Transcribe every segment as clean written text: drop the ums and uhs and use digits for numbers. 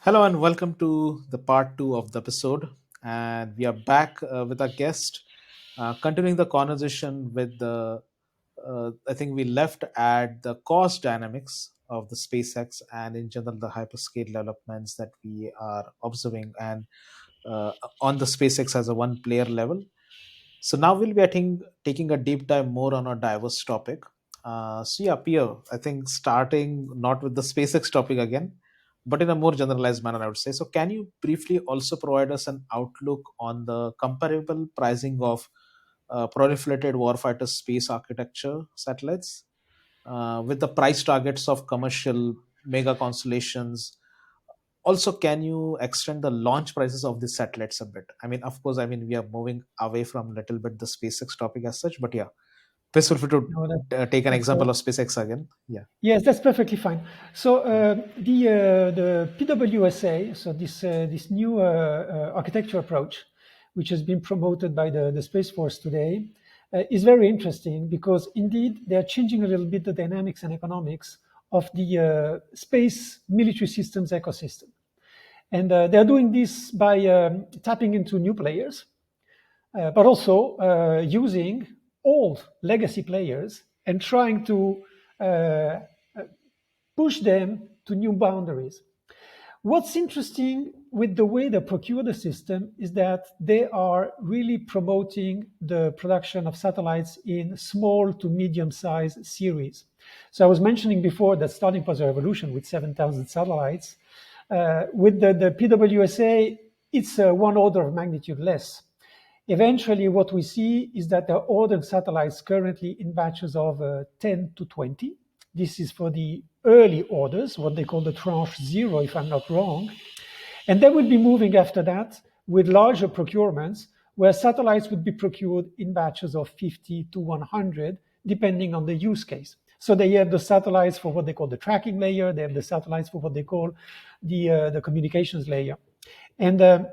Hello and welcome to the part two of the episode. And we are back with our guest, continuing the conversation with I think we left at the cost dynamics of the SpaceX and in general the hyperscale developments that we are observing and on the SpaceX as a one player level. So now we'll be, I think, taking a deep dive more on a diverse topic. So Pierre, I think starting not with the SpaceX topic again, but in a more generalized manner, I would say. So can you briefly also provide us an outlook on the comparable pricing of proliferated warfighter space architecture satellites with the price targets of commercial mega constellations? Also, can you extend the launch prices of these satellites a bit? I mean, of course, I mean, we are moving away from a little bit the SpaceX topic as such, but yeah, please feel free to No, take an that's example of SpaceX again. Yeah. yes, that's perfectly fine. So the PWSA, so this new architecture approach, which has been promoted by the Space Force today, is very interesting because indeed they are changing a little bit the dynamics and economics of the space military systems ecosystem, and they are doing this by tapping into new players, but also using old legacy players and trying to push them to new boundaries. What's interesting with the way they procure the system is that they are really promoting the production of satellites in small to medium sized series. So I was mentioning before that starting was a revolution with 7,000 satellites. With the PWSA, it's one order of magnitude less. Eventually, what we see is that there are ordered satellites currently in batches of 10 to 20. This is for the early orders, what they call the tranche zero, if I'm not wrong. And they will be moving after that with larger procurements, where satellites would be procured in batches of 50 to 100, depending on the use case. So they have the satellites for what they call the tracking layer. They have the satellites for what they call the communications layer. And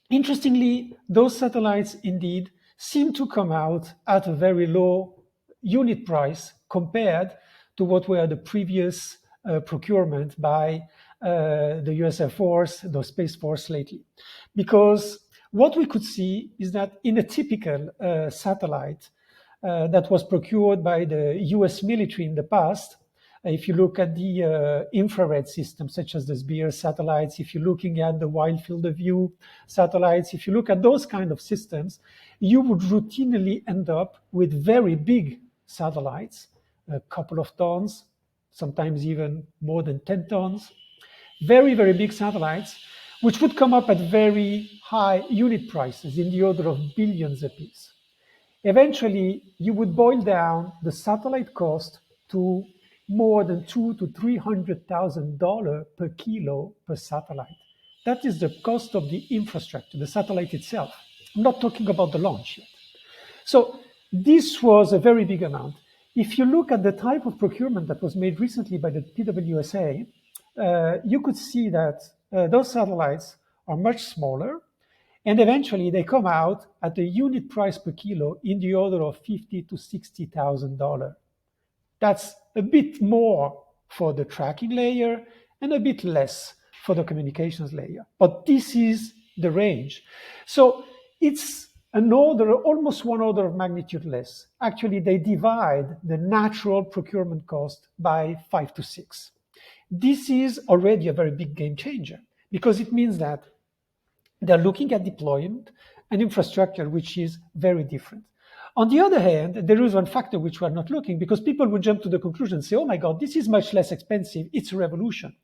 interestingly, those satellites indeed seem to come out at a very low unit price compared to what were the previous procurement by the US Air Force, the Space Force lately. Because what we could see is that in a typical satellite that was procured by the US military in the past, if you look at the infrared systems, such as the SBIRS satellites, if you're looking at the wide field of view satellites, if you look at those kind of systems, you would routinely end up with very big satellites, a couple of tons, sometimes even more than 10 tons, very, very big satellites, which would come up at very high unit prices in the order of billions apiece. Eventually, you would boil down the satellite cost to more than $200,000 to $300,000 per kilo per satellite. That is the cost of the infrastructure, the satellite itself. I'm not talking about the launch yet. So this was a very big amount. If you look at the type of procurement that was made recently by the PWSA, you could see that those satellites are much smaller, and eventually they come out at a unit price per kilo in the order of $50,000 to $60,000. That's a bit more for the tracking layer and a bit less for the communications layer. But this is the range. So it's an order, almost one order of magnitude less. Actually, they divide the natural procurement cost by 5 to 6. This is already a very big game changer because it means that they're looking at deployment and infrastructure, which is very different. On the other hand, there is one factor which we're not looking because people would jump to the conclusion and say, oh my God, this is much less expensive. It's a revolution.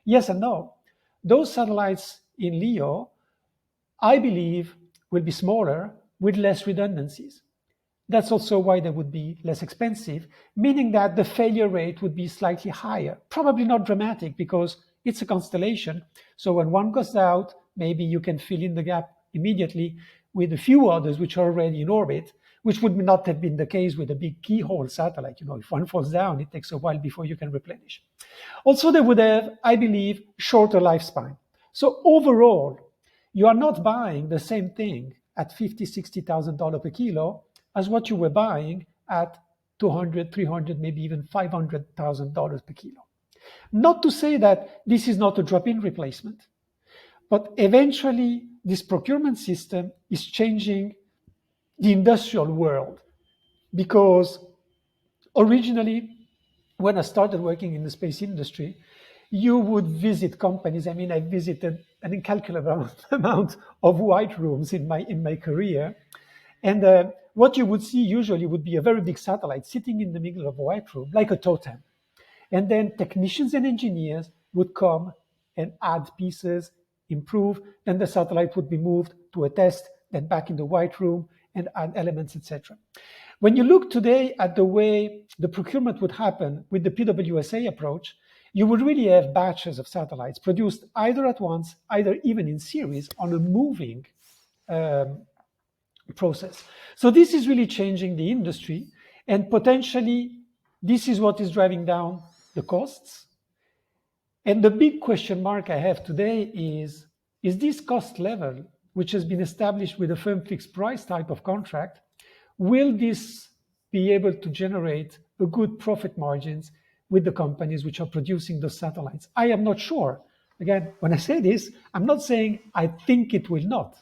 Yes and no. Those satellites in LEO, I believe, will be smaller with less redundancies. That's also why they would be less expensive, meaning that the failure rate would be slightly higher. Probably not dramatic because it's a constellation. So when one goes out, maybe you can fill in the gap immediately with a few others which are already in orbit, which would not have been the case with a big keyhole satellite. You know, if one falls down, it takes a while before you can replenish. Also, they would have, I believe, shorter lifespan. So overall, you are not buying the same thing at $50,000, $60,000 per kilo as what you were buying at 200, 300, maybe even $500,000 per kilo. Not to say that this is not a drop-in replacement, but eventually this procurement system is changing the industrial world, because originally, when I started working in the space industry, you would visit companies. I mean, I visited an incalculable amount of white rooms in my career, and what you would see usually would be a very big satellite sitting in the middle of a white room, like a totem. And then technicians and engineers would come and add pieces, improve, then the satellite would be moved to a test, then back in the white room and add elements, etc. When you look today at the way the procurement would happen with the PWSA approach, you would really have batches of satellites produced either at once, either even in series on a moving um, process. So this is really changing the industry, and potentially this is what is driving down the costs. And the big question mark I have today is this cost level, which has been established with a firm fixed price type of contract, will this be able to generate a good profit margins with the companies which are producing those satellites? I am not sure. Again, when I say this, I'm not saying I think it will not.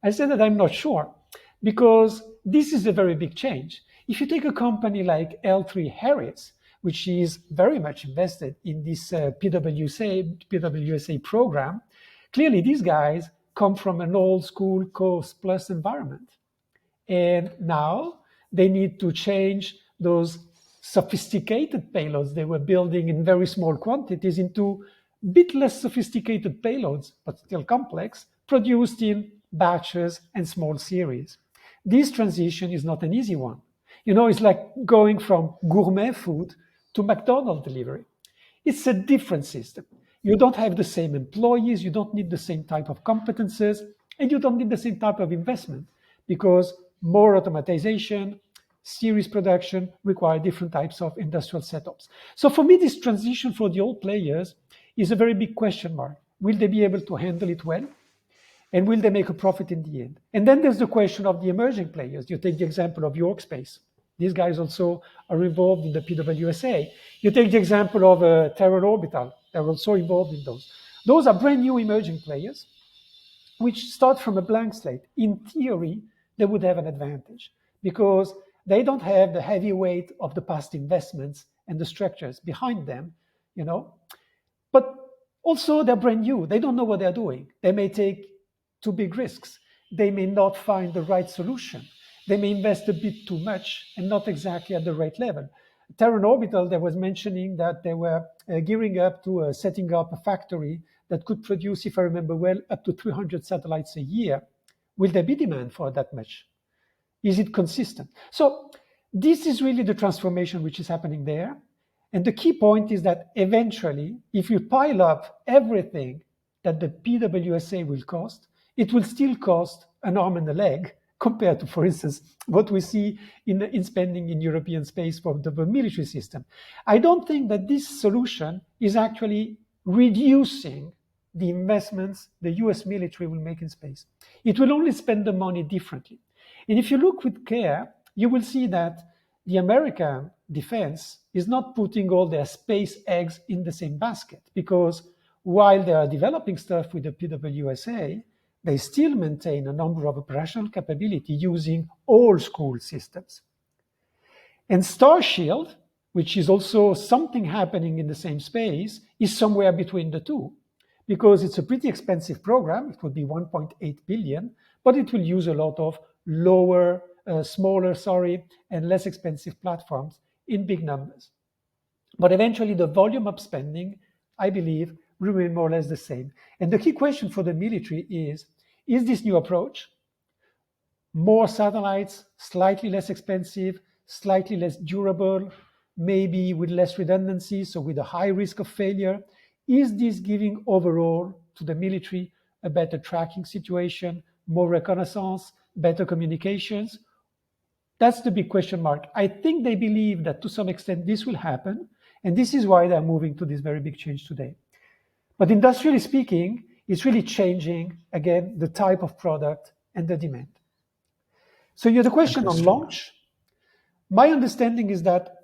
I say that I'm not sure, because this is a very big change. If you take a company like L3 Harris, which is very much invested in this PWSA program, clearly these guys come from an old school cost plus environment. And now they need to change those sophisticated payloads they were building in very small quantities into a bit less sophisticated payloads, but still complex, produced in batches and small series. This transition is not an easy one. You know, it's like going from gourmet food to McDonald's delivery. It's a different system. You don't have the same employees, you don't need the same type of competences, and you don't need the same type of investment, because more automatization, series production require different types of industrial setups. So for me, this transition for the old players is a very big question mark. Will they be able to handle it well? And will they make a profit in the end? And then there's the question of the emerging players. You take the example of Eurospace. These guys also are involved in the PWSA. You take the example of Terran Orbital. They're also involved in those. Those are brand new emerging players which start from a blank slate. In theory, they would have an advantage because they don't have the heavy weight of the past investments and the structures behind them, you know. But also they're brand new. They don't know what they're doing. They may take too big risks. They may not find the right solution. They may invest a bit too much and not exactly at the right level. Terran Orbital, they was mentioning that they were gearing up to setting up a factory that could produce, if I remember well, up to 300 satellites a year. Will there be demand for that much? Is it consistent? So this is really the transformation which is happening there. And the key point is that eventually, if you pile up everything that the PWSA will cost, it will still cost an arm and a leg compared to, for instance, what we see in spending in European space for the military system. I don't think that this solution is actually reducing the investments the US military will make in space. It will only spend the money differently. And if you look with care, you will see that the American defense is not putting all their space eggs in the same basket, because while they are developing stuff with the PWSA, they still maintain a number of operational capability using old school systems. And Starshield, which is also something happening in the same space, is somewhere between the two, because it's a pretty expensive program. It would be 1.8 billion, but it will use a lot of smaller, and less expensive platforms in big numbers. But eventually, the volume of spending, I believe, will remain more or less the same. And the key question for the military is this new approach, more satellites, slightly less expensive, slightly less durable, maybe with less redundancy, so with a high risk of failure, is this giving overall to the military a better tracking situation, more reconnaissance, better communications? That's the big question mark. I think they believe that to some extent this will happen, and this is why they're moving to this very big change today. But industrially speaking, it's really changing, again, the type of product and the demand. So you had a question on Interesting. launch. My understanding is that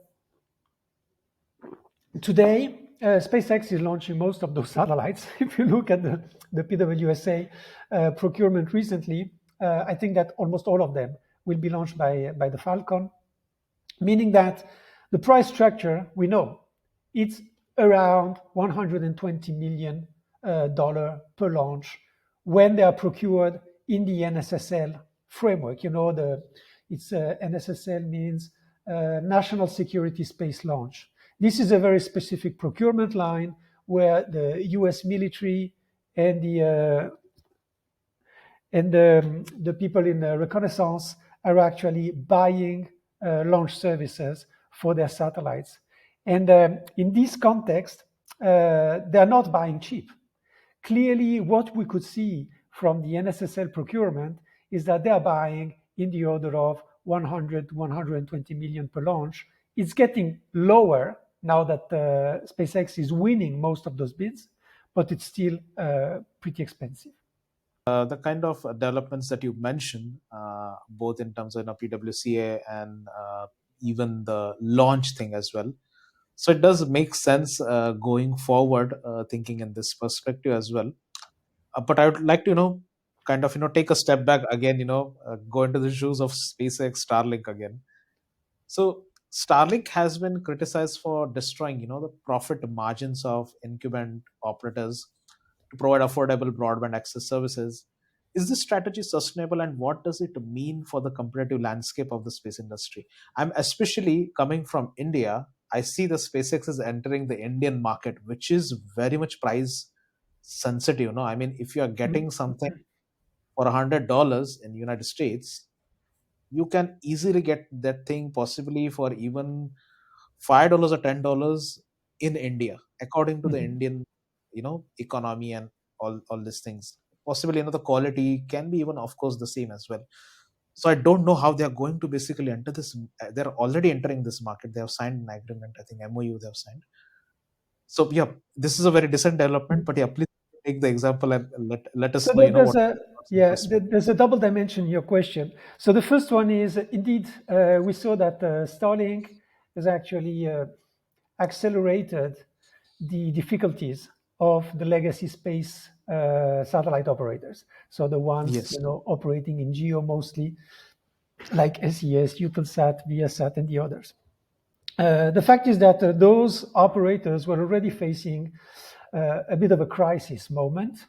today SpaceX is launching most of those satellites. If you look at the PWSA procurement recently, I think that almost all of them will be launched by the Falcon, meaning that the price structure, we know, it's around $120 million per launch when they are procured in the NSSL framework. You know, it's NSSL means National Security Space Launch. This is a very specific procurement line where the US military and the people in reconnaissance are actually buying launch services for their satellites. And in this context, they're not buying cheap. Clearly, what we could see from the NSSL procurement is that they're buying in the order of 100 to 120 million per launch. It's getting lower now that SpaceX is winning most of those bids, but it's still pretty expensive. The kind of developments that you mentioned, both in terms of PWCA and even the launch thing as well. So it does make sense going forward, thinking in this perspective as well. But I would like to, kind of, take a step back again, go into the shoes of SpaceX Starlink again. So Starlink has been criticized for destroying, the profit margins of incumbent operators to provide affordable broadband access services. Is this strategy sustainable, and what does it mean for the competitive landscape of the space industry? I'm especially coming from India. I see the SpaceX is entering the Indian market, which is very much price sensitive. No, I mean, if you are getting something for $100 in United States, you can easily get that thing possibly for even $5 or $10 in India, according to the Mhm. Indian, economy and all these things. Possibly, the quality can be even, of course, the same as well. So I don't know how they are going to basically enter this. They're already entering this market. They have signed an agreement. I think MOU they have signed. So yeah, this is a very decent development. But yeah, please take the example and let So us know. there's What a yeah, perspective. there's a double dimension in your question. So the first one is indeed we saw that Starlink has actually accelerated the difficulties of the legacy space satellite operators. So the ones Yes. operating in geo mostly, like SES, Eutelsat, Viasat, and the others. The fact is that those operators were already facing a bit of a crisis moment.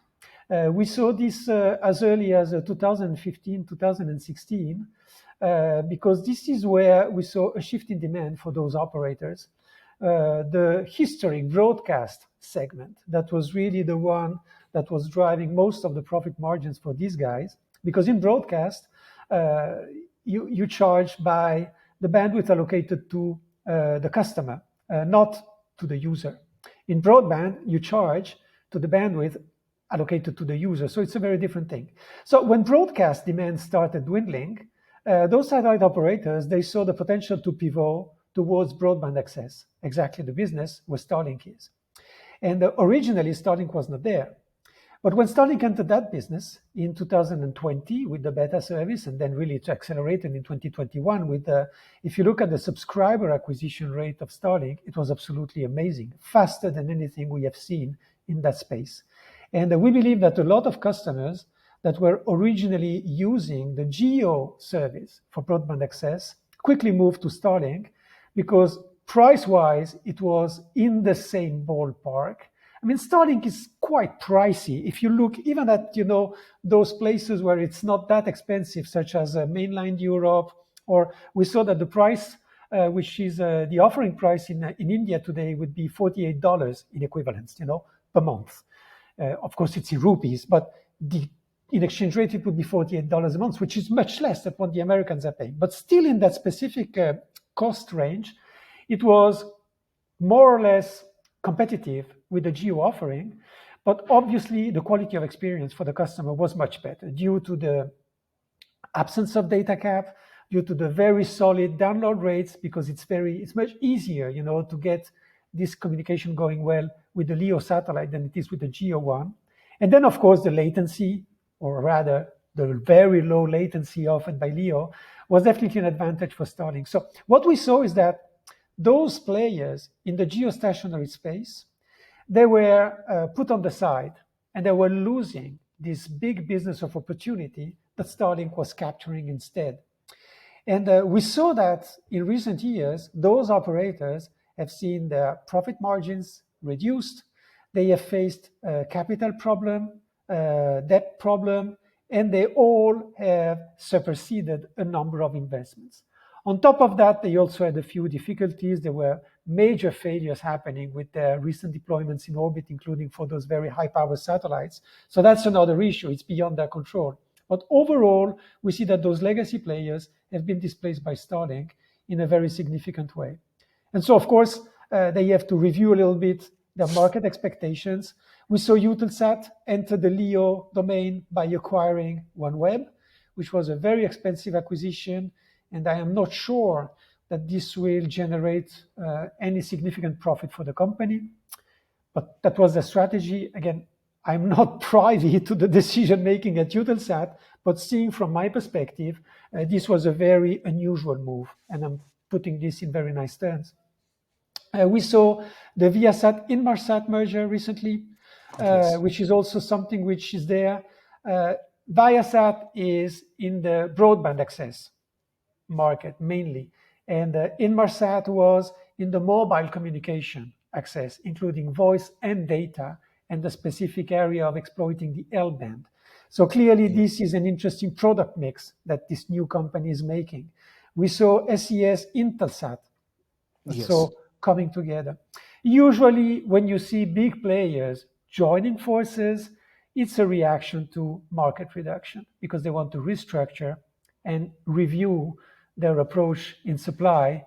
We saw this as early as 2015, 2016, because this is where we saw a shift in demand for those operators. The historic broadcast segment, that was really the one that was driving most of the profit margins for these guys, because in broadcast, you charge by the bandwidth allocated to the customer, not to the user. In broadband, you charge to the bandwidth allocated to the user. So it's a very different thing. So when broadcast demand started dwindling, those satellite operators, they saw the potential to pivot towards broadband access, exactly the business where Starlink is. And originally, Starlink was not there. But when Starlink entered that business in 2020 with the beta service, and then really it accelerated in 2021 with if you look at the subscriber acquisition rate of Starlink, it was absolutely amazing, faster than anything we have seen in that space. And we believe that a lot of customers that were originally using the geo service for broadband access quickly moved to Starlink because price-wise, it was in the same ballpark. I mean, Starlink is quite pricey. If you look even at, those places where it's not that expensive, such as mainland Europe, or we saw that the price, which is the offering price in India today would be $48 in equivalence, per month. Of course, it's in rupees, but in exchange rate, it would be $48 a month, which is much less than what the Americans are paying. But still in that specific cost range, it was more or less competitive with the geo offering, but obviously the quality of experience for the customer was much better due to the absence of data cap, due to the very solid download rates, because it's much easier, to get this communication going well with the LEO satellite than it is with the GEO one. And then, of course, the latency, or rather the very low latency offered by LEO, was definitely an advantage for Starlink. So what we saw is that those players in the geostationary space, they were put on the side and they were losing this big business of opportunity that Starlink was capturing instead. And we saw that in recent years, those operators have seen their profit margins reduced. They have faced a capital problem, debt problem, and they all have superseded a number of investments. On top of that, they also had a few difficulties. There were major failures happening with their recent deployments in orbit, including for those very high power satellites. So that's another issue. It's beyond their control. But overall, we see that those legacy players have been displaced by Starlink in a very significant way. And so, of course, they have to review a little bit their market expectations. We saw Eutelsat enter the LEO domain by acquiring OneWeb, which was a very expensive acquisition. And I am not sure that this will generate any significant profit for the company. But that was the strategy. Again, I'm not privy to the decision making at Eutelsat, but seeing from my perspective, this was a very unusual move, and I'm putting this in very nice terms. We saw the Viasat Inmarsat merger recently, Yes. which is also something which is there. Viasat is in the broadband access market mainly, and Inmarsat was in the mobile communication access, including voice and data, and the specific area of exploiting the L band. So clearly, Yeah. this is an interesting product mix that this new company is making. We saw SES Intelsat, Yes. so coming together. Usually, when you see big players joining forces, it's a reaction to market reduction because they want to restructure and review their approach in supply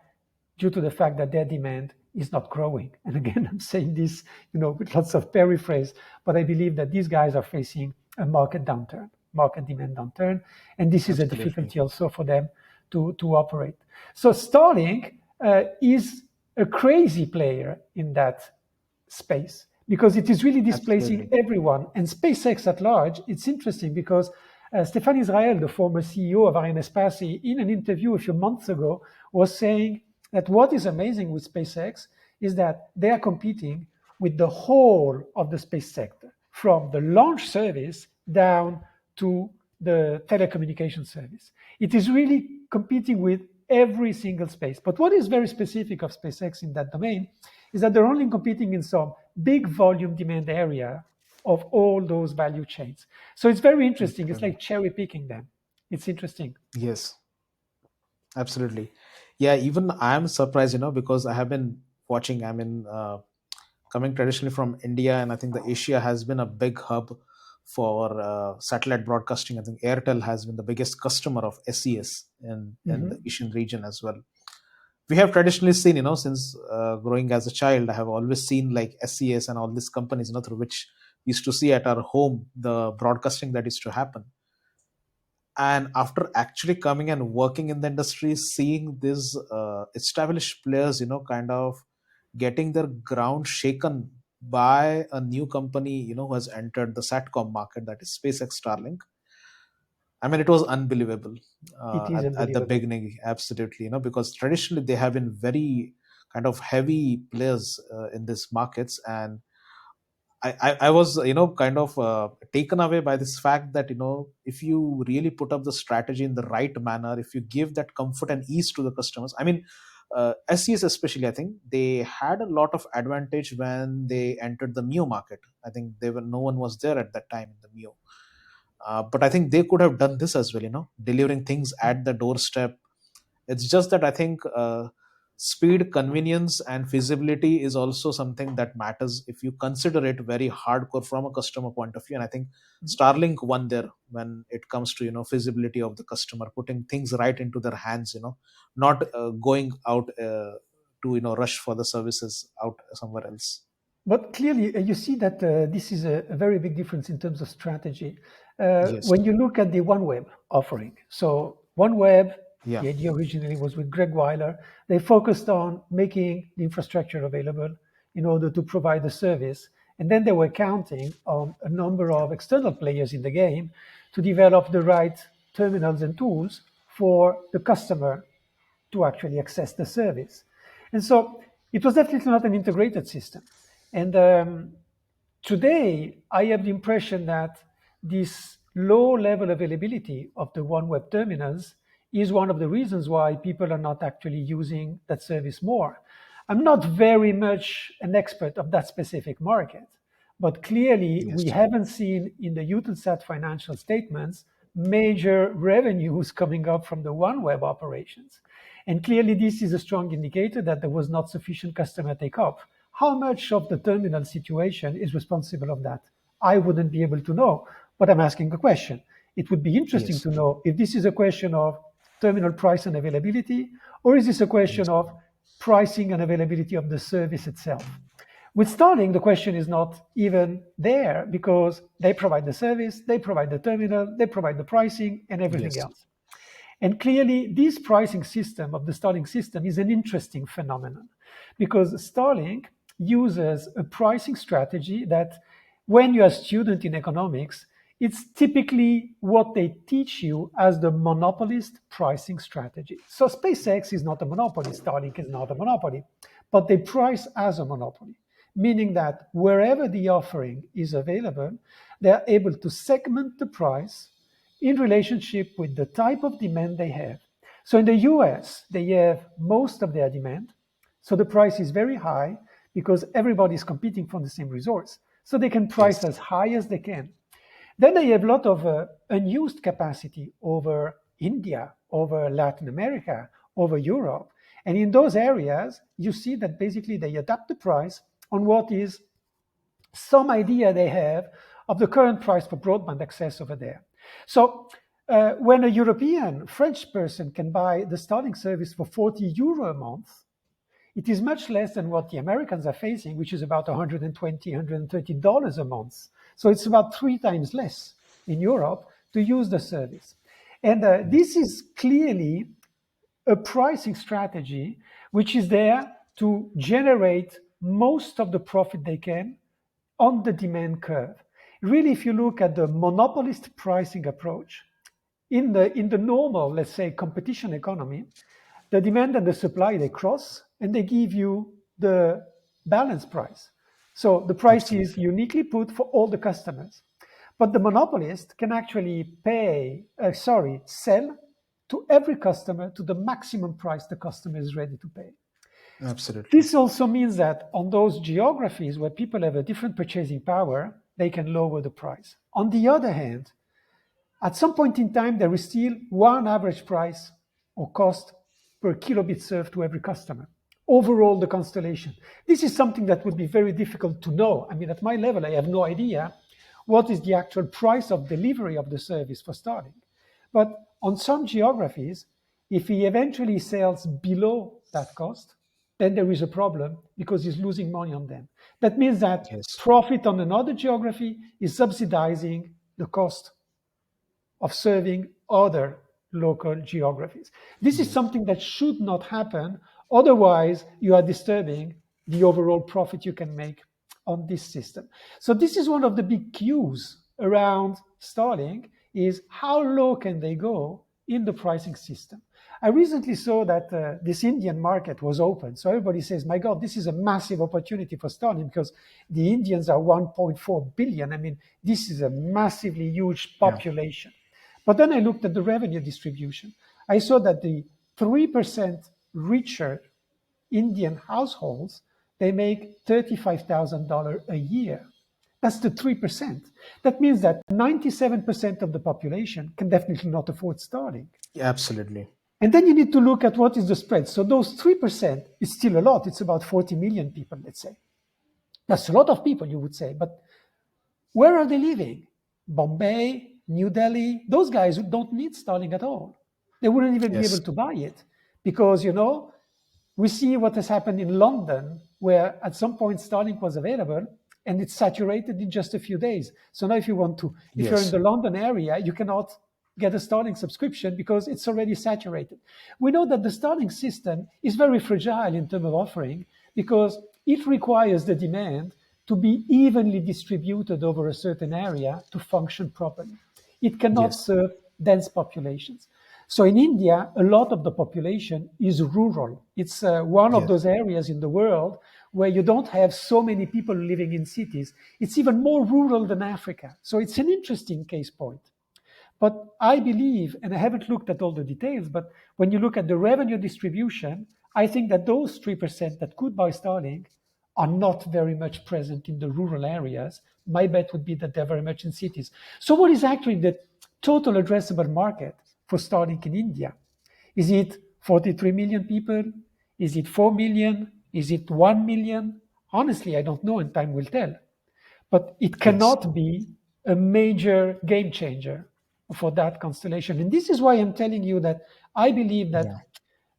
due to the fact that their demand is not growing. And again, I'm saying this, with lots of paraphrase, but I believe that these guys are facing a market downturn, market demand downturn, and this is a Absolutely. difficulty also for them to operate. So Starlink is a crazy player in that space because it is really displacing Absolutely. everyone. And SpaceX at large, it's interesting because Stéphane Israël, the former CEO of Arianespace, in an interview a few months ago, was saying that what is amazing with SpaceX is that they are competing with the whole of the space sector, from the launch service down to the telecommunication service. It is really competing with every single space. But what is very specific of SpaceX in that domain is that they're only competing in some big volume demand area of all those value chains. So it's very interesting. It's Absolutely. like cherry picking them. It's interesting. Yes. Absolutely. Yeah. Even I am surprised, because I have been watching. I mean, coming traditionally from India, and I think the Asia has been a big hub for satellite broadcasting. I think Airtel has been the biggest customer of SES in the Mhm. Asian region as well. We have traditionally seen, since growing as a child, I have always seen like SES and all these companies, through which we used to see at our home the broadcasting that used to happen. And after actually coming and working in the industry, seeing these established players, kind of getting their ground shaken by a new company, who has entered the satcom market, that is SpaceX Starlink. I mean, it was unbelievable It is at the unbelievable. beginning, absolutely, because traditionally they have been very kind of heavy players in these markets. And I was, kind of taken away by this fact that, if you really put up the strategy in the right manner, if you give that comfort and ease to the customers, I mean, SES especially, I think they had a lot of advantage when they entered the MEO market. I think no one was there at that time in the MEO. But I think they could have done this as well, delivering things at the doorstep. It's just that I think speed, convenience, and feasibility is also something that matters if you consider it very hardcore from a customer point of view. And I think Starlink won there when it comes to feasibility of the customer, putting things right into their hands. Not going out to rush for the services out somewhere else. But clearly, you see that this is a very big difference in terms of strategy. Yes. When you look at the OneWeb offering, so OneWeb, Yeah. the idea originally was with Greg Weiler. They focused on making the infrastructure available in order to provide the service. And then they were counting on a number of external players in the game to develop the right terminals and tools for the customer to actually access the service. And so it was definitely not an integrated system. And Today, I have the impression that this low level availability of the OneWeb terminals is one of the reasons why people are not actually using that service more. I'm not very much an expert of that specific market, but clearly we Yes. haven't seen in the Eutelsat financial statements major revenues coming up from the OneWeb operations. And clearly this is a strong indicator that there was not sufficient customer take up. How much of the terminal situation is responsible of that? I wouldn't be able to know, but I'm asking a question. It would be interesting Yes. to know if this is a question of terminal price and availability, or is this a question Yes. of pricing and availability of the service itself? With Starlink, the question is not even there because they provide the service, they provide the terminal, they provide the pricing and everything Yes. else. And clearly, this pricing system of the Starlink system is an interesting phenomenon because Starlink uses a pricing strategy that, when you're a student in economics, it's typically what they teach you as the monopolist pricing strategy. So SpaceX is not a monopoly, Starlink is not a monopoly, but they price as a monopoly, meaning that wherever the offering is available, they're able to segment the price in relationship with the type of demand they have. So in the US, they have most of their demand. So the price is very high because everybody is competing for the same resource. So they can price Yes. as high as they can. Then they have a lot of unused capacity over India, over Latin America, over Europe. And in those areas, you see that basically they adapt the price on what is some idea they have of the current price for broadband access over there. So when a European, French person can buy the Starlink service for 40 euro a month, it is much less than what the Americans are facing, which is about 120, $130 a month. So it's about 3 times less in Europe to use the service. And this is clearly a pricing strategy which is there to generate most of the profit they can on the demand curve. Really, if you look at the monopolist pricing approach, in the normal, let's say, competition economy, the demand and the supply they cross and they give you the balance price. So the price is Absolutely. uniquely put for all the customers. But the monopolist can actually sell to every customer to the maximum price the customer is ready to pay. Absolutely. This also means that on those geographies where people have a different purchasing power, they can lower the price. On the other hand, at some point in time, there is still one average price or cost per kilobit served to every customer. Overall, the constellation. This is something that would be very difficult to know. I mean, at my level, I have no idea what is the actual price of delivery of the service for Starlink. But on some geographies, if he eventually sells below that cost, then there is a problem because he's losing money on them. That means that Yes. profit on another geography is subsidizing the cost of serving other local geographies. This is Yes. something that should not happen. Otherwise, you are disturbing the overall profit you can make on this system. So this is one of the big cues around Starlink is how low can they go in the pricing system. I recently saw that this Indian market was open. So everybody says, my God, this is a massive opportunity for Starlink because the Indians are 1.4 billion. I mean, this is a massively huge Yeah. population. But then I looked at the revenue distribution. I saw that the 3% richer Indian households, they make $35,000 a year. That's the 3%. That means that 97% of the population can definitely not afford Starlink. Absolutely. And then you need to look at what is the spread. So those 3% is still a lot. It's about 40 million people, let's say. That's a lot of people, you would say. But where are they living? Bombay, New Delhi, those guys don't need Starlink at all. They wouldn't even be able Yes. to buy it because, we see what has happened in London, where at some point Starlink was available and it's saturated in just a few days. So now if you're in Yes. the London area, you cannot get a Starlink subscription because it's already saturated. We know that the Starlink system is very fragile in terms of offering because it requires the demand to be evenly distributed over a certain area to function properly. It cannot Yes. serve dense populations. So in India, a lot of the population is rural. It's one of Yes. those areas in the world where you don't have so many people living in cities. It's even more rural than Africa. So it's an interesting case point. But I believe, and I haven't looked at all the details, but when you look at the revenue distribution, I think that those 3% that could buy Starlink are not very much present in the rural areas. My bet would be that they're very much in cities. So, what is actually the total addressable market for Starlink in India? Is it 43 million people? Is it 4 million? Is it 1 million? Honestly, I don't know, and time will tell. But it Yes. cannot be a major game changer for that constellation. And this is why I'm telling you that I believe that Yeah.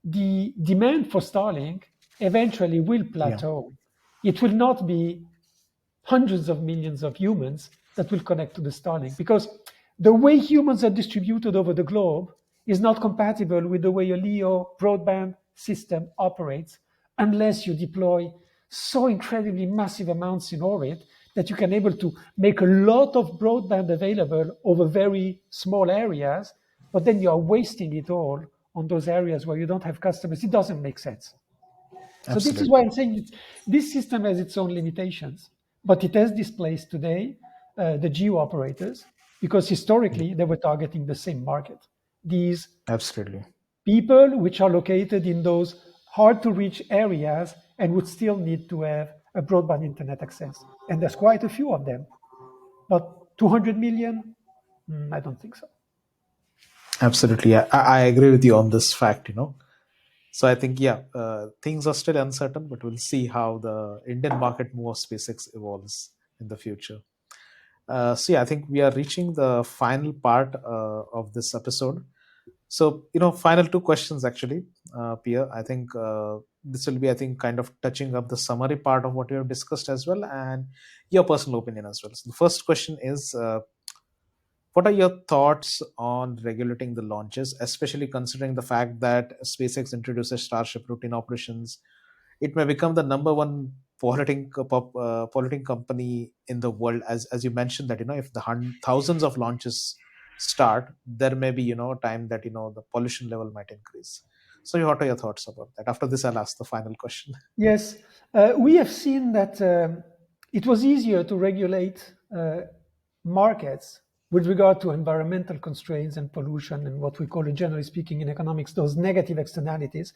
the demand for Starlink eventually will Yeah. plateau. It will not be hundreds of millions of humans that will connect to the Starlink because the way humans are distributed over the globe is not compatible with the way a LEO broadband system operates unless you deploy so incredibly massive amounts in orbit that you can able to make a lot of broadband available over very small areas, but then you are wasting it all on those areas where you don't have customers. It doesn't make sense. So this is why Absolutely. I'm saying this system has its own limitations, but it has displaced today the geo operators because Yeah. historically they were targeting the same market. These Absolutely. people which are located in those hard to reach areas and would still need to have a broadband internet access. And there's quite a few of them, but 200 million, I don't think so. Absolutely. I agree with you on this fact, So I think, yeah, things are still uncertain, but we'll see how the Indian market move of SpaceX evolves in the future. So yeah, I think we are reaching the final part of this episode. So, final two questions actually, Pierre. I think this will be, I think, kind of touching up the summary part of what we have discussed as well, and your personal opinion as well. So the first question is, what are your thoughts on regulating the launches, especially considering the fact that SpaceX introduces Starship routine operations? It may become the number one polluting company in the world, as you mentioned that if the thousands of launches start, there may be a time that the pollution level might increase. So, what are your thoughts about that? After this, I'll ask the final question. Yes, we have seen that it was easier to regulate markets with regard to environmental constraints and pollution and what we call, generally speaking, in economics, those negative externalities.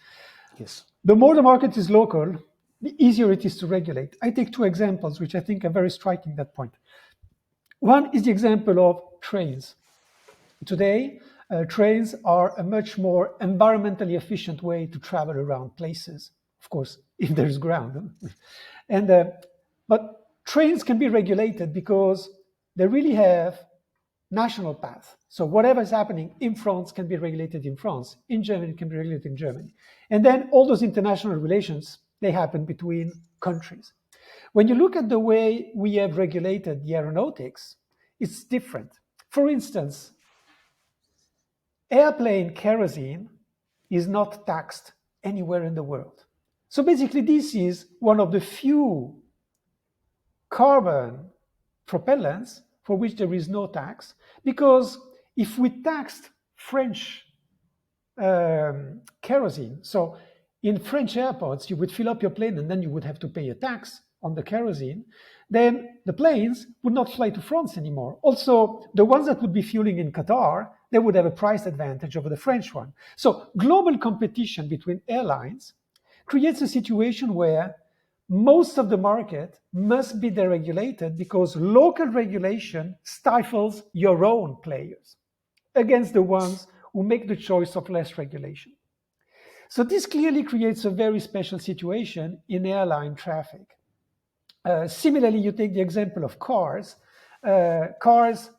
Yes. The more the market is local, the easier it is to regulate. I take two examples, which I think are very striking that point. One is the example of trains. Today, trains are a much more environmentally efficient way to travel around places. Of course, if there's ground. and But trains can be regulated because they really have national paths. So whatever is happening in France can be regulated in France. In Germany, it can be regulated in Germany. And then all those international relations, they happen between countries. When you look at the way we have regulated the aeronautics, it's different. For instance, airplane kerosene is not taxed anywhere in the world. So basically, this is one of the few carbon propellants for which there is no tax, because if we taxed French kerosene, so in French airports, you would fill up your plane and then you would have to pay a tax on the kerosene, then the planes would not fly to France anymore. Also, the ones that would be fueling in Qatar, they would have a price advantage over the French one. So global competition between airlines creates a situation where most of the market must be deregulated because local regulation stifles your own players against the ones who make the choice of less regulation. So this clearly creates a very special situation in airline traffic. Similarly, you take the example of cars. Cars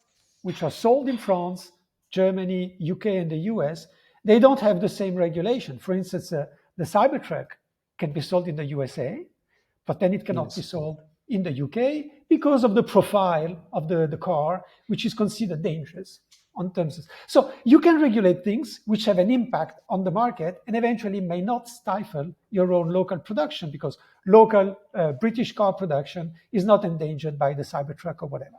which are sold in France, Germany, UK, and the US, they don't have the same regulation. For instance, the Cybertruck can be sold in the USA, but then it cannot be Yes. sold in the UK because of the profile of the car, which is considered dangerous on terms. So you can regulate things which have an impact on the market and eventually may not stifle your own local production because local British car production is not endangered by the Cybertruck or whatever.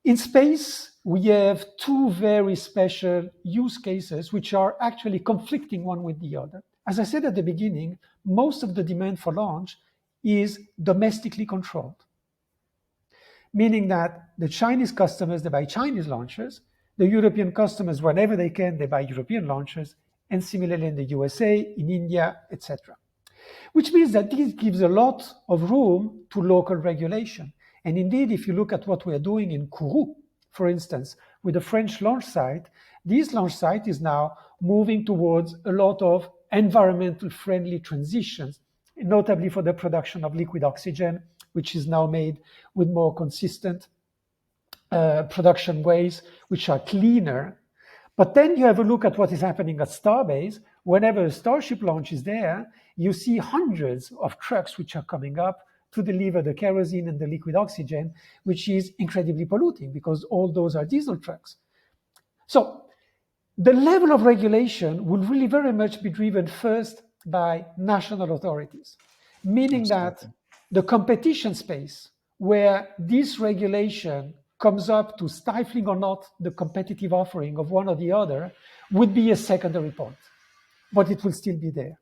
In space, we have two very special use cases which are actually conflicting one with the other. As I said at the beginning, most of the demand for launch is domestically controlled, meaning that the Chinese customers, they buy Chinese launchers, the European customers, whenever they can, they buy European launchers, and similarly in the USA, in India, etc. Which means that this gives a lot of room to local regulation. And indeed, if you look at what we are doing in Kourou, for instance, with the French launch site, this launch site is now moving towards a lot of environmental friendly transitions, notably for the production of liquid oxygen, which is now made with more consistent production ways, which are cleaner. But then you have a look at what is happening at Starbase. Whenever a Starship launch is there, you see hundreds of trucks which are coming up to deliver the kerosene and the liquid oxygen, which is incredibly polluting because all those are diesel trucks. So the level of regulation will really very much be driven first by national authorities, meaning that Absolutely. the competition space where this regulation comes up to stifling or not the competitive offering of one or the other would be a secondary point, but it will still be there.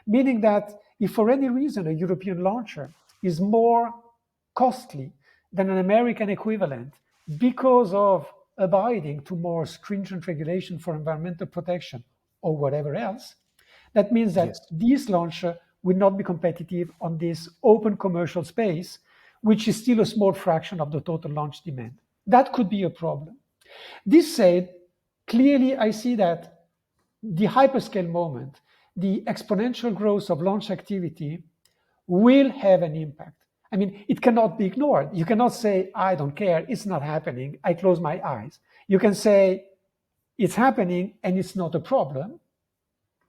Meaning that if for any reason a European launcher is more costly than an American equivalent because of abiding to more stringent regulation for environmental protection or whatever else, that means that Yes. this launcher will not be competitive on this open commercial space, which is still a small fraction of the total launch demand. That could be a problem. This said, clearly I see that the hyperscale moment, the exponential growth of launch activity will have an impact. I mean, it cannot be ignored. You cannot say, I don't care, it's not happening, I close my eyes. You can say, it's happening and it's not a problem,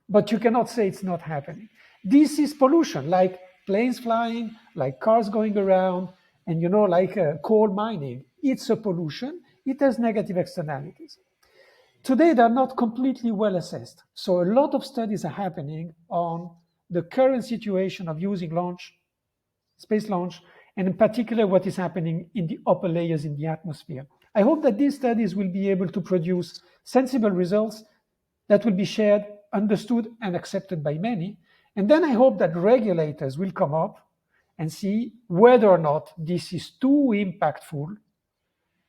but you cannot say it's not happening. This is pollution, like planes flying, like cars going around, and like coal mining. It's a pollution. It has negative externalities. Today, they're not completely well assessed. So a lot of studies are happening on the current situation of using space launch, and in particular, what is happening in the upper layers in the atmosphere. I hope that these studies will be able to produce sensible results that will be shared, understood, and accepted by many. And then I hope that regulators will come up and see whether or not this is too impactful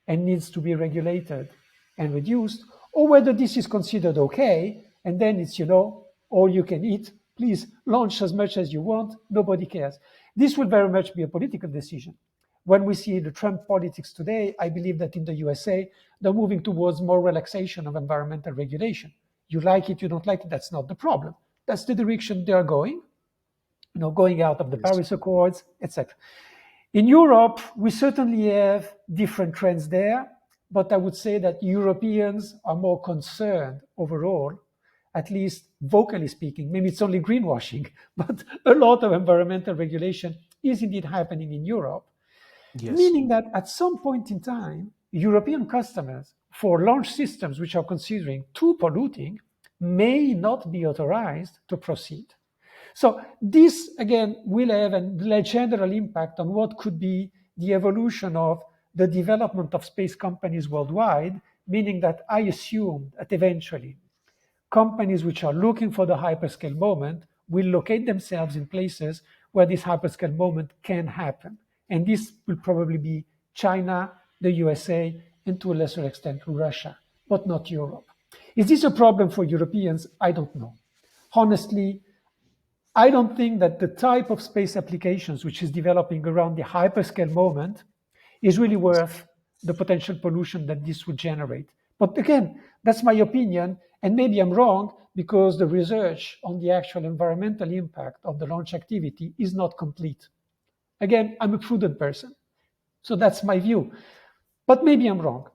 and needs to be regulated and reduced, or whether this is considered okay, and then it's, all you can eat. Please launch as much as you want. Nobody cares. This will very much be a political decision. When we see the Trump politics today, I believe that in the USA, they're moving towards more relaxation of environmental regulation. You like it, you don't like it, that's not the problem. That's the direction they are going, going out of the Yes. Paris Accords, etc. In Europe, we certainly have different trends there, but I would say that Europeans are more concerned overall, at least vocally speaking. Maybe it's only greenwashing, but a lot of environmental regulation is indeed happening in Europe, Yes. meaning that at some point in time, European customers for launch systems which are considering too polluting may not be authorized to proceed. So this, again, will have a general impact on what could be the evolution of the development of space companies worldwide, meaning that I assume that eventually companies which are looking for the hyperscale moment will locate themselves in places where this hyperscale moment can happen. And this will probably be China, the USA, and to a lesser extent, Russia, but not Europe. Is this a problem for Europeans? I don't know. Honestly, I don't think that the type of space applications which is developing around the hyperscale moment is really worth the potential pollution that this would generate. But again, that's my opinion, and maybe I'm wrong because the research on the actual environmental impact of the launch activity is not complete. Again, I'm a prudent person, so that's my view. But maybe I'm wrong.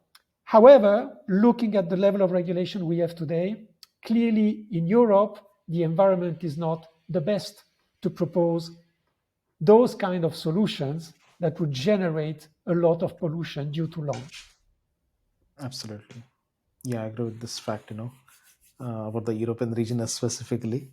However, looking at the level of regulation we have today, clearly in Europe, the environment is not the best to propose those kind of solutions that would generate a lot of pollution due to launch. Absolutely. Yeah, I agree with this fact, about the European region specifically.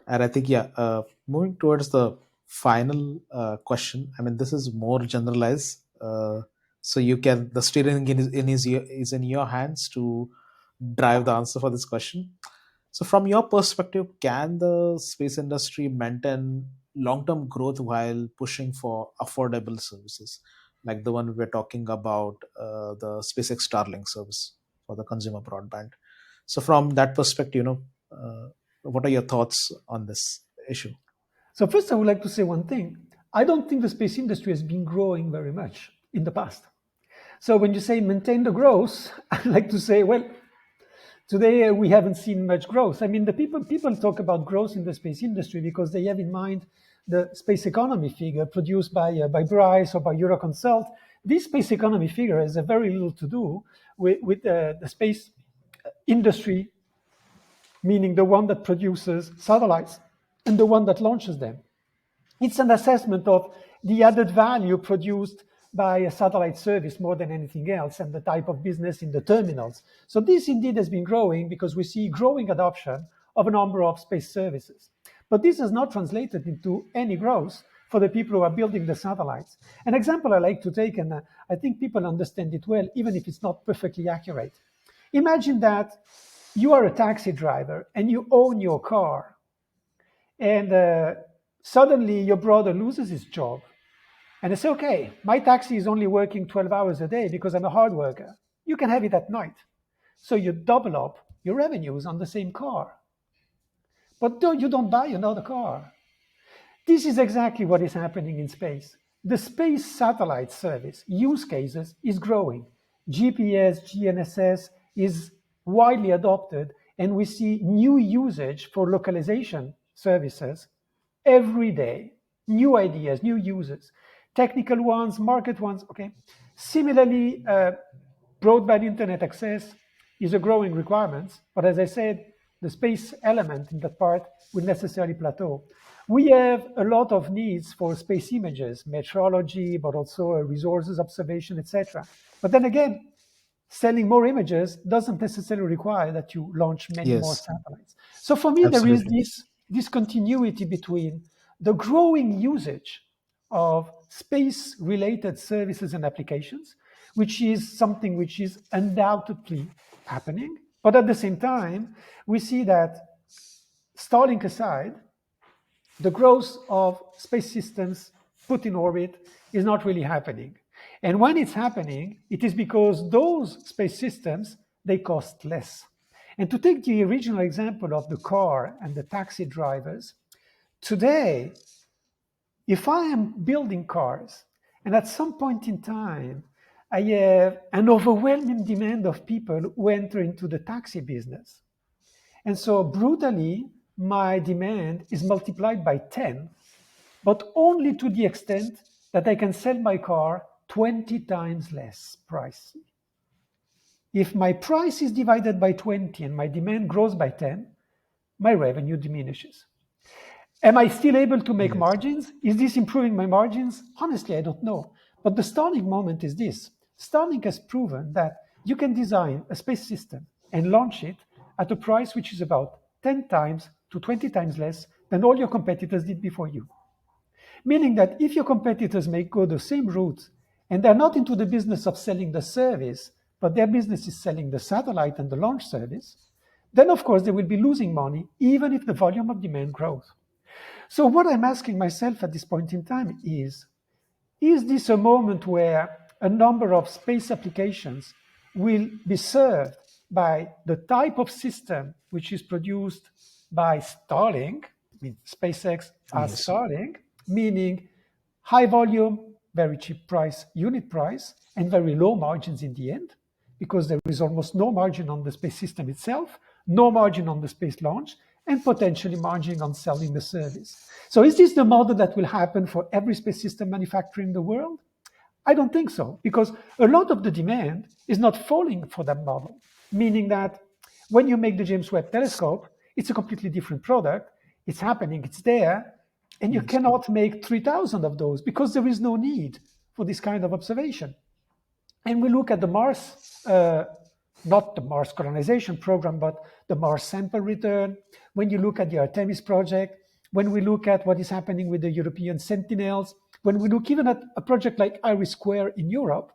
And I think, yeah, moving towards the final question, I mean, this is more generalized. So the steering is in your hands to drive the answer for this question. So, from your perspective, can the space industry maintain long-term growth while pushing for affordable services, like the one we're talking about, the SpaceX Starlink service for the consumer broadband. So from that perspective, what are your thoughts on this issue? So first, I would like to say one thing. I don't think the space industry has been growing very much in the past. So when you say maintain the growth, I like to say, well, today we haven't seen much growth. I mean, the people talk about growth in the space industry because they have in mind the space economy figure produced by Bryce or by Euroconsult. This space economy figure has a very little to do with the space industry, meaning the one that produces satellites and the one that launches them. It's an assessment of the added value produced by a satellite service more than anything else and the type of business in the terminals. So this indeed has been growing because we see growing adoption of a number of space services. But this has not translated into any growth for the people who are building the satellites. An example I like to take, and I think people understand it well, even if it's not perfectly accurate. Imagine that you are a taxi driver and you own your car, and suddenly your brother loses his job. And they say, okay, my taxi is only working 12 hours a day because I'm a hard worker. You can have it at night. So you double up your revenues on the same car. But you don't buy another car. This is exactly what is happening in space. The space satellite service use cases is growing. GPS, GNSS is widely adopted, and we see new usage for localization services every day. New ideas, new users, technical ones, market ones. Okay. Similarly, broadband internet access is a growing requirement, but as I said, the space element in that part will necessarily plateau. We have a lot of needs for space images, metrology, but also resources observation, etc. But then again, selling more images doesn't necessarily require that you launch many more Yes, satellites. So for me, there is absolutely. this continuity between the growing usage of space-related services and applications, which is something which is undoubtedly happening. But at the same time, we see that, Starlink aside, the growth of space systems put in orbit is not really happening. And when it's happening, it is because those space systems, they cost less. And to take the original example of the car and the taxi drivers, today, if I am building cars and at some point in time, I have an overwhelming demand of people who enter into the taxi business. And so brutally, my demand is multiplied by 10, but only to the extent that I can sell my car 20 times less price. If my price is divided by 20 and my demand grows by 10, my revenue diminishes. Am I still able to make Yes. margins? Is this improving my margins? Honestly, I don't know. But the Starlink moment is this. Starlink has proven that you can design a space system and launch it at a price which is about 10 times to 20 times less than all your competitors did before you. Meaning that if your competitors may go the same route and they're not into the business of selling the service, but their business is selling the satellite and the launch service, then of course they will be losing money even if the volume of demand grows. So what I'm asking myself at this point in time is this a moment where a number of space applications will be served by the type of system which is produced by Starlink, I mean SpaceX as Yes. Starlink, meaning high volume, very cheap price, unit price, and very low margins in the end, because there is almost no margin on the space system itself, no margin on the space launch, and potentially margin on selling the service. So is this the model that will happen for every space system manufacturer in the world? I don't think so, because a lot of the demand is not falling for that model, meaning that when you make the James Webb Telescope, it's a completely different product. It's happening, it's there, and you Yes. cannot make 3,000 of those because there is no need for this kind of observation. And we look at the Mars, not the Mars colonization program, but the Mars sample return. When you look at the Artemis project, when we look at what is happening with the European Sentinels, when we look even at a project like IRIS² in Europe,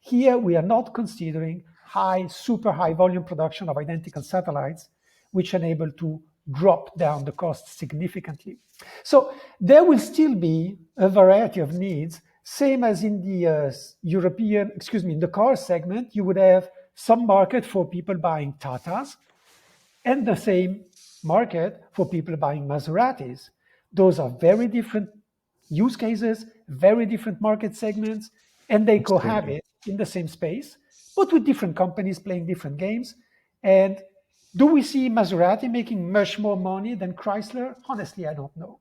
here we are not considering super high volume production of identical satellites, which enable to drop down the cost significantly. So there will still be a variety of needs, same as in the in the car segment, you would have some market for people buying Tatas and the same market for people buying Maseratis. Those are very different use cases, very different market segments, and they Absolutely. cohabit in the same space, but with different companies playing different games. And do we see Maserati making much more money than Chrysler? Honestly, I don't know.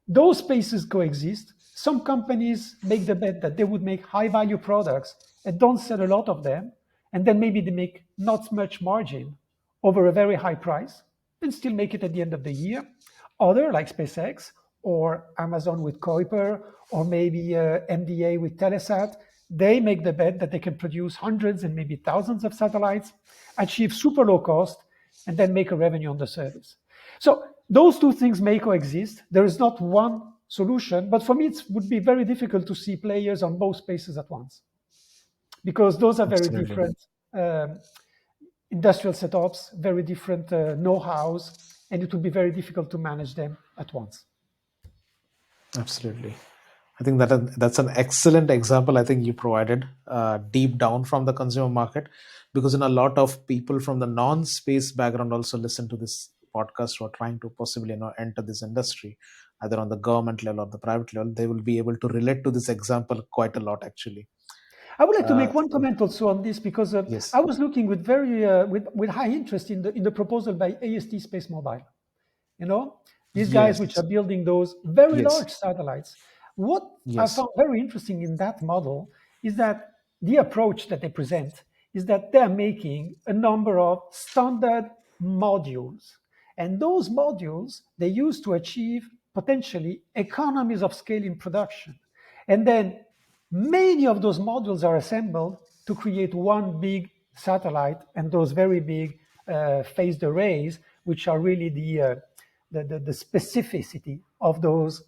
Those spaces coexist. Some companies make the bet that they would make high value products and don't sell a lot of them, and then maybe they make not much margin over a very high price and still make it at the end of the year. Other, like SpaceX or Amazon with Kuiper, or maybe MDA with Telesat, they make the bet that they can produce hundreds and maybe thousands of satellites, achieve super low cost, and then make a revenue on the service. So those two things may coexist. There is not one solution, but for me, it would be very difficult to see players on both spaces at once because those are very Absolutely. different industrial setups, very different know-hows, and it would be very difficult to manage them at once. Absolutely. I think that's an excellent example. I think you provided deep down from the consumer market, because in a lot of people from the non-space background also listen to this podcast, or trying to possibly enter this industry, either on the government level or the private level. They will be able to relate to this example quite a lot, actually. I would like to Uh, make one comment also on this because yes. I was looking with very with high interest in the proposal by ASD Space Mobile. You know, these guys which Yes. are building those very Yes. large satellites. What I Yes. found very interesting in that model is that the approach that they present is that they're making a number of standard modules. And those modules they use to achieve potentially economies of scale in production. And then many of those modules are assembled to create one big satellite and those very big phased arrays, which are really the specificity of those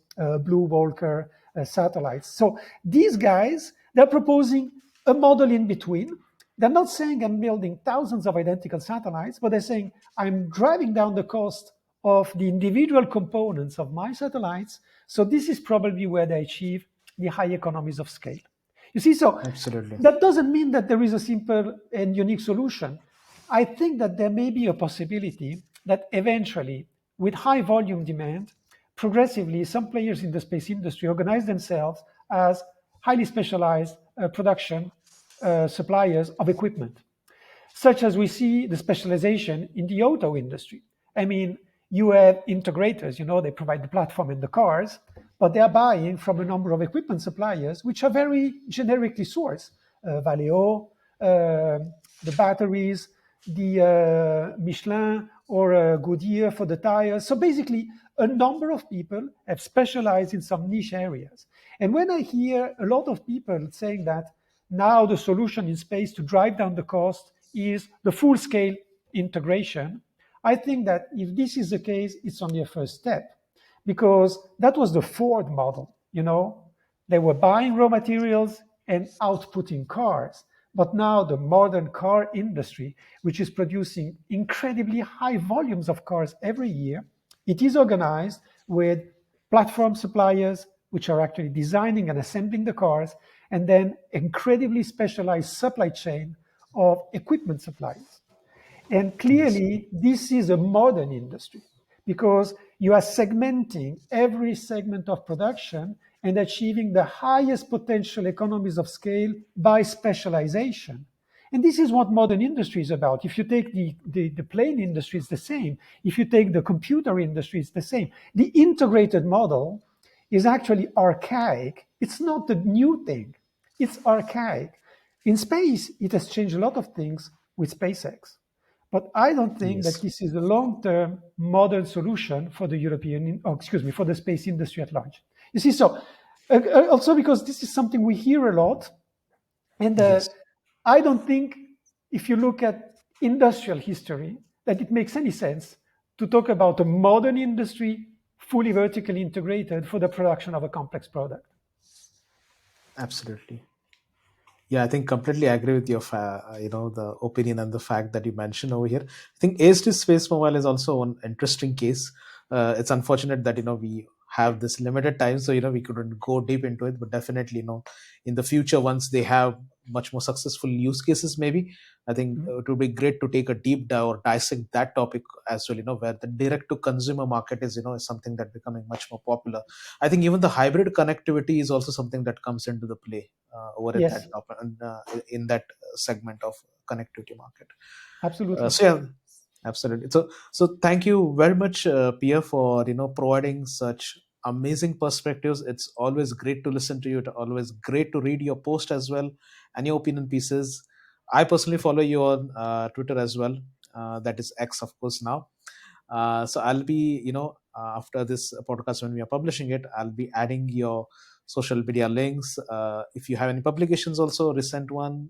Blue Walker satellites. So these guys, they're proposing a model in between. They're not saying I'm building thousands of identical satellites, but they're saying I'm driving down the cost of the individual components of my satellites. So this is probably where they achieve the high economies of scale. You see, so Absolutely. that doesn't mean that there is a simple and unique solution. I think that there may be a possibility that eventually, with high volume demand, progressively some players in the space industry organize themselves as highly specialized production suppliers of equipment, such as we see the specialization in the auto industry. I mean, you have integrators, they provide the platform in the cars, but they are buying from a number of equipment suppliers, which are very generically sourced. Valeo, the batteries, the Michelin or Goodyear for the tires. So basically, a number of people have specialized in some niche areas. And when I hear a lot of people saying that now the solution in space to drive down the cost is the full scale integration, I think that if this is the case, it's only a first step because that was the Ford model. They were buying raw materials and outputting cars. But now the modern car industry, which is producing incredibly high volumes of cars every year, it is organized with platform suppliers, which are actually designing and assembling the cars, and then incredibly specialized supply chain of equipment suppliers. And Yes. clearly, this is a modern industry because you are segmenting every segment of production and achieving the highest potential economies of scale by specialization. And this is what modern industry is about. If you take the plane industry, it's the same. If you take the computer industry, it's the same. The integrated model is actually archaic. It's not the new thing, it's archaic. In space, it has changed a lot of things with SpaceX. But I don't think that Yes. this is a long-term modern solution for the for the space industry at large. You see, so also because this is something we hear a lot, and Yes. I don't think if you look at industrial history that it makes any sense to talk about a modern industry fully vertically integrated for the production of a complex product. Absolutely. Yeah, I think completely agree with your the opinion and the fact that you mentioned over here. I think ASD Space Mobile is also an interesting case. It's unfortunate that we have this limited time, so we couldn't go deep into it. But definitely, in the future, once they have much more successful use cases, maybe I think Mhm. it would be great to take a deep dive or dissect that topic as well. Where the direct to consumer market is something that becoming much more popular. I think even the hybrid connectivity is also something that comes into the play over at that Yes, top and in that segment of connectivity market. absolutely. So yeah, absolutely. So thank you very much, Pierre, for providing such amazing perspectives. It's always great to listen to you. It's always great to read your post as well and your opinion pieces. I personally follow you on Twitter as well. That is X, of course, now. So I'll be, after this podcast, when we are publishing it, I'll be adding your social media links. If you have any publications, also recent one,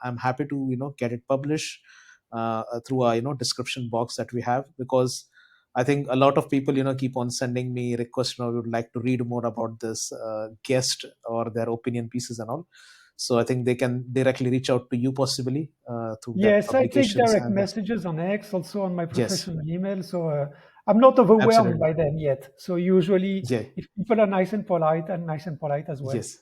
I'm happy to, get it published through a, description box that we have, because I think a lot of people, keep on sending me requests, would like to read more about this guest or their opinion pieces and all. So I think they can directly reach out to you possibly through that Yes, I take publications direct and that's messages on X, also on my yes, professional email. So I'm not overwhelmed absolutely. by them yet. So usually, Yeah. if people are nice and polite, I'm nice and polite as well. Yes.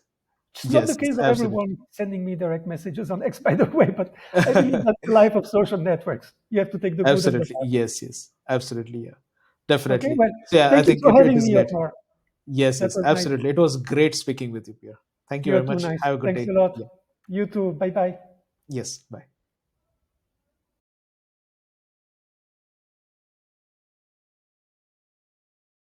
It's not the Yes, case of absolutely. everyone sending me direct messages on X, by the way, but I believe that's the life of social networks. You have to take the good and the Absolutely. bad. Yes, yes. Absolutely. Yeah. Okay, Definitely. well, So yeah, I thank you think for it having is me, great. Otmar. Yes, That yes. was nice. Absolutely. It was great speaking with you, Pierre. Thank you You're very too much. nice. Have a good Thanks a day. lot. Yeah. You too. Bye bye. Yes. Bye.